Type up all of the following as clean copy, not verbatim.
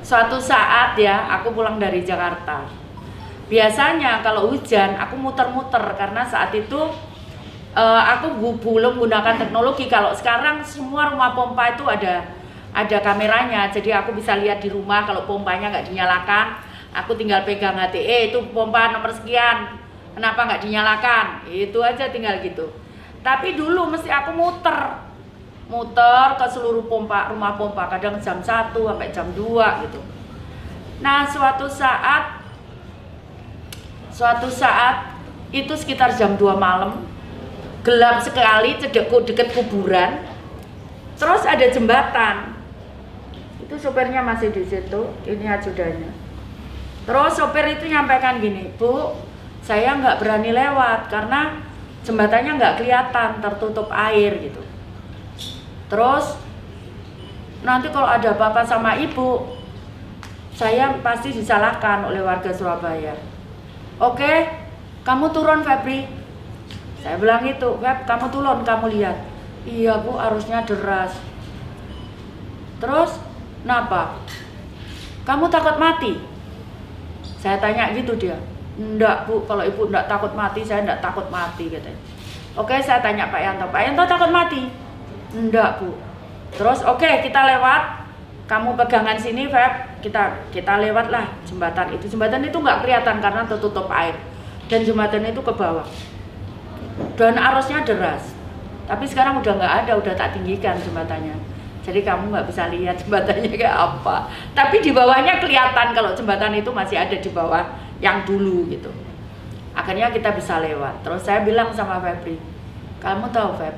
Suatu saat ya, aku pulang dari Jakarta. Biasanya kalau hujan, aku muter-muter karena saat itu aku belum menggunakan teknologi. Kalau sekarang semua rumah pompa itu ada kameranya, jadi aku bisa lihat di rumah kalau pompanya nggak dinyalakan. Aku tinggal pegang HTE, itu pompa nomor sekian, kenapa nggak dinyalakan? Itu aja, tinggal gitu. Tapi dulu mesti aku muter ke seluruh rumah pompa, kadang jam 1 sampai jam 2 gitu. Nah, suatu saat itu sekitar jam 2 malam, gelap sekali, deket kuburan. Terus ada jembatan. Itu sopirnya masih di situ, ini ajudannya. Terus sopir itu nyampaikan gini, "Bu, saya nggak berani lewat karena jembatannya nggak kelihatan, tertutup air gitu. Terus nanti kalau ada apa-apa sama ibu, saya pasti disalahkan oleh warga Surabaya. Oke, kamu turun Febri." Saya bilang itu, "Feb, kamu turun, kamu lihat." "Iya Bu, arusnya deras." "Terus, kenapa? Kamu takut mati?" Saya tanya gitu dia. "Enggak Bu, kalau ibu enggak takut mati, saya enggak takut mati," katanya. Oke, saya tanya Pak Yanto, "Pak Yanto takut mati?" "Enggak Bu." Terus oke, kita lewat, kamu pegangan sini Feb, kita lewat lah jembatan itu. Jembatan itu nggak kelihatan karena tertutup air, dan jembatan itu ke bawah dan arusnya deras. Tapi sekarang udah nggak ada, udah tak tinggikan jembatannya, jadi kamu nggak bisa lihat jembatannya kayak apa. Tapi di bawahnya kelihatan kalau jembatan itu masih ada di bawah yang dulu gitu. Akhirnya kita bisa lewat. Terus saya bilang sama Febri, "Kamu tahu Feb,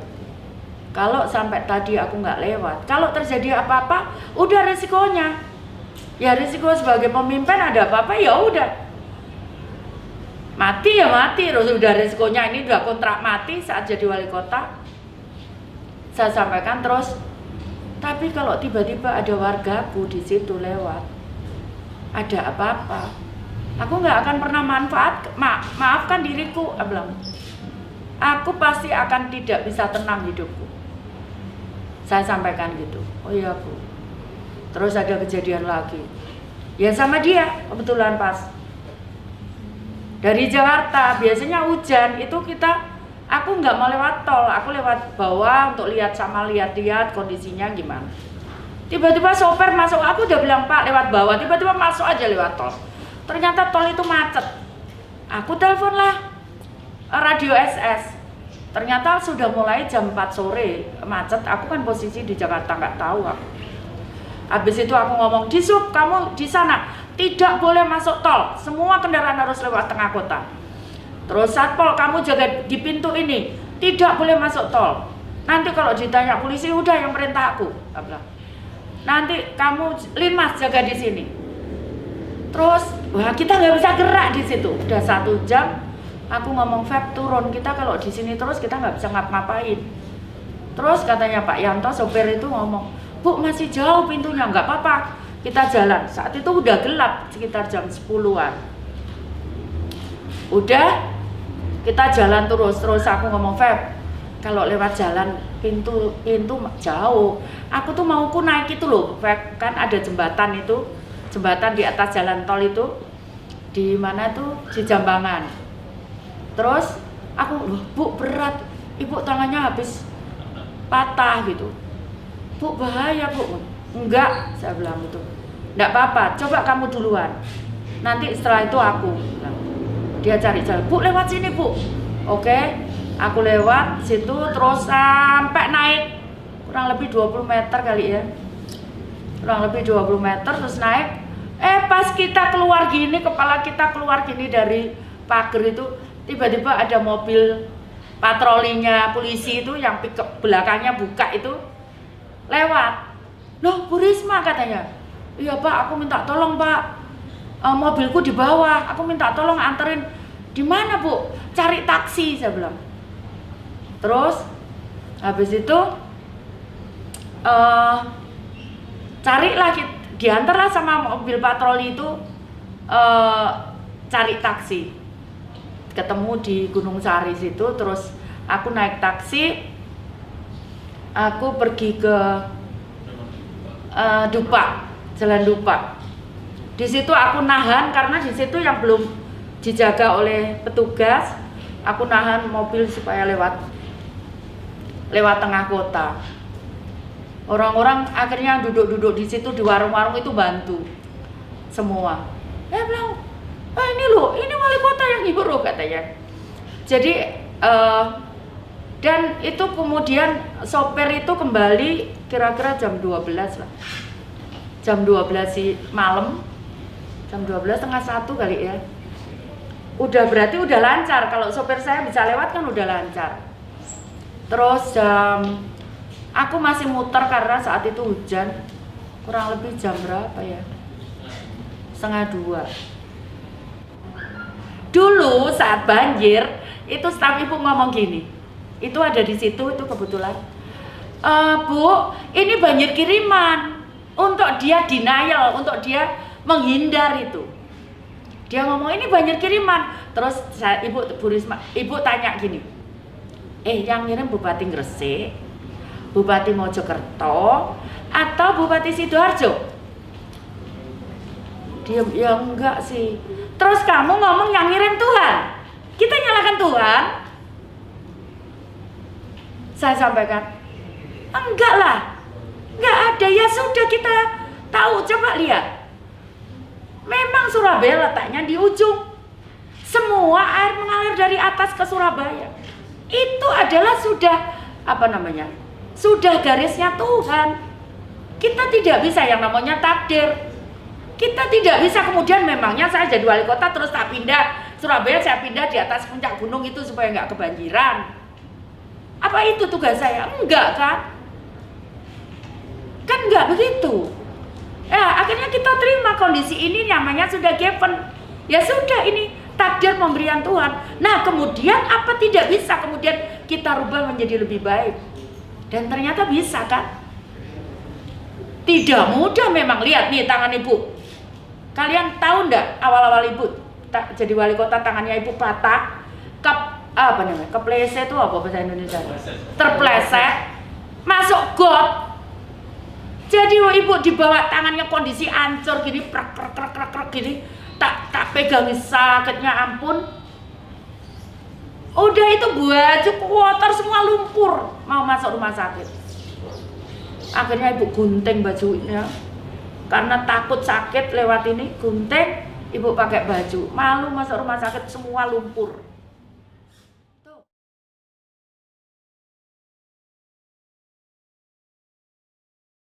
kalau sampai tadi aku nggak lewat, kalau terjadi apa-apa, udah resikonya. Ya risiko sebagai pemimpin, ada apa-apa ya udah. Mati ya mati, terus udah risikonya, ini udah kontrak mati saat jadi wali kota." Saya sampaikan terus, "Tapi kalau tiba-tiba ada wargaku di situ lewat, ada apa-apa, aku nggak akan pernah maafkan diriku," aku bilang. "Aku pasti akan tidak bisa tenang hidupku." Saya sampaikan gitu. "Oh iya Bu." Terus ada kejadian lagi, ya sama dia kebetulan pas dari Jakarta. Biasanya hujan itu aku nggak mau lewat tol, aku lewat bawah untuk lihat kondisinya gimana. Tiba-tiba sopir masuk, aku udah bilang Pak lewat bawah, tiba-tiba masuk aja lewat tol. Ternyata tol itu macet. Aku telepon lah radio SS. Ternyata sudah mulai jam 4 sore macet. Aku kan posisi di Jakarta, nggak tahu aku. Habis itu aku ngomong, "Di Sub, kamu di sana tidak boleh masuk tol, semua kendaraan harus lewat tengah kota. Terus Satpol, kamu jaga di pintu ini, tidak boleh masuk tol. Nanti kalau ditanya polisi, udah yang perintah aku." "Nanti kamu Linmas jaga di sini." Terus wah, kita nggak bisa gerak di situ. Udah 1 jam aku ngomong, "Feb, turun, kita kalau di sini terus kita nggak bisa ngapa-ngapain." Terus katanya Pak Yanto, sopir itu ngomong, "Bu, masih jauh pintunya, nggak apa-apa, kita jalan." Saat itu udah gelap, sekitar jam 10-an. Udah, kita jalan terus aku ngomong, "Feb, kalau lewat jalan pintu jauh, aku tuh mauku naik itu loh Feb, kan ada jembatan itu, jembatan di atas jalan tol itu, di mana tuh, di Jambangan." Terus aku, "Loh Bu, berat, ibu tangannya habis patah gitu." "Bu, bahaya Bu." "Enggak," saya bilang gitu, "enggak apa-apa, coba kamu duluan, nanti setelah itu aku." Dia cari jalan, "Bu, lewat sini Bu." Oke, aku lewat situ terus sampai naik kurang lebih 20 meter kali ya, kurang lebih 20 meter terus naik. Pas kita keluar gini, kepala kita keluar gini dari pagar itu, tiba-tiba ada mobil patrolinya polisi itu yang pickup belakangnya buka itu lewat. "Loh Bu Risma," katanya. "Iya Pak, aku minta tolong Pak, mobilku di bawah, aku minta tolong anterin." "Di mana Bu?" "Cari taksi," saya bilang. Terus habis itu carilah, diantarlah sama mobil patroli itu, cari taksi. Ketemu di Gunung Sari situ, terus aku naik taksi, aku pergi ke Dupak, Jalan Dupak. Di situ aku nahan karena di situ yang belum dijaga oleh petugas. Aku nahan mobil supaya lewat tengah kota. Orang-orang akhirnya duduk-duduk di situ di warung-warung itu bantu semua. Bilang, ini loh, ini wali kota yang nyuruh katanya. Jadi dan itu kemudian sopir itu kembali kira-kira jam 12 lah. Jam 12 malam, jam 12 setengah 1 kali ya. Berarti udah lancar, kalau sopir saya bisa lewat kan udah lancar. Terus aku masih muter karena saat itu hujan, kurang lebih jam berapa ya? Setengah 2. Dulu saat banjir, itu staf ibu ngomong gini, itu ada di situ, itu kebetulan, Bu, ini banjir kiriman, untuk dia denial, untuk dia menghindar itu. Dia ngomong ini banjir kiriman, terus Bu Risma, ibu tanya gini, yang ngirim Bupati Gresik, Bupati Mojokerto, atau Bupati Sidoarjo? Dia ya enggak sih. Terus kamu ngomong yang ngirim Tuhan, kita nyalakan Tuhan? Saya sampaikan, enggak lah, enggak ada. Ya sudah, kita tahu, coba lihat. Memang Surabaya letaknya di ujung. Semua air mengalir dari atas ke Surabaya. Itu adalah sudah sudah garisnya Tuhan. Kita tidak bisa yang namanya takdir. Kita tidak bisa kemudian memangnya saya jadi wali kota terus tak pindah Surabaya, saya pindah di atas puncak gunung itu supaya nggak kebanjiran. Apa itu tugas saya? Enggak kan? Kan nggak begitu. Ya akhirnya kita terima kondisi ini, namanya sudah given. Ya sudah, ini takdir pemberian Tuhan. Nah kemudian apa tidak bisa kemudian kita rubah menjadi lebih baik? Dan ternyata bisa kan? Tidak mudah memang. Lihat nih tangan ibu. Kalian tahu ndak awal-awal ibu jadi wali kota tangannya ibu patah, kepleset itu apa bahasa Indonesia? Terpleset, masuk got. Jadi ibu dibawa tangannya kondisi hancur gini, krek gini, tak pegangi sakitnya ampun. Udah itu baju kotor semua lumpur, mau masuk rumah sakit. Akhirnya ibu gunting bajunya. Karena takut sakit lewat ini, gunting, ibu pakai baju. Malu masuk rumah sakit semua lumpur.